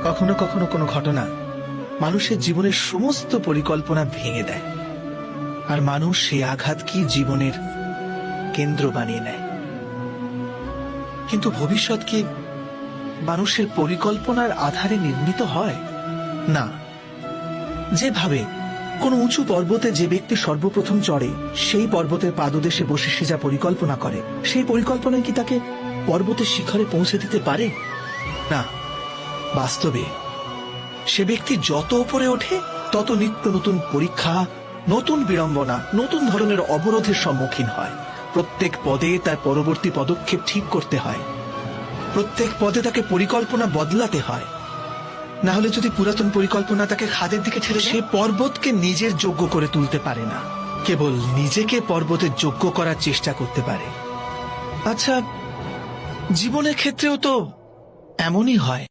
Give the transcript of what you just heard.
কখনো কখনো কোনো ঘটনা মানুষের জীবনের সমস্ত পরিকল্পনা ভেঙে দেয়, আর মানুষ সেই আঘাতকে জীবনের কেন্দ্র বানিয়ে নেয়। কিন্তু ভবিষ্যৎ কি মানুষের পরিকল্পনার আধারে নির্মিত হয়? না। যেভাবে কোনো উঁচু পর্বতে যে ব্যক্তি সর্বপ্রথম চড়ে, সেই পর্বতের পাদদেশে বসে সে যা পরিকল্পনা করে, সেই পরিকল্পনায় কি তাকে পর্বতের শিখরে পৌঁছে দিতে পারে? না। বাস্তবে সে ব্যক্তি যত উপরে ওঠে তত নিত্য নতুন পরীক্ষা, নতুন বিড়ম্বনা, নতুন ধরনের অবরোধের সম্মুখীন হয়। প্রত্যেক পদে তার পরবর্তী পদক্ষেপ ঠিক করতে হয়, প্রত্যেক পদে তাকে পরিকল্পনা বদলাতে হয়। না হলে যদি পুরাতন পরিকল্পনা তাকে খাদের দিকে ঠেলে, সে পর্বতকে নিজের যোগ্য করে তুলতে পারে না, কেবল নিজেকে পর্বতের যোগ্য করার চেষ্টা করতে পারে। আচ্ছা, জীবনের ক্ষেত্রেও তো এমনই হয়।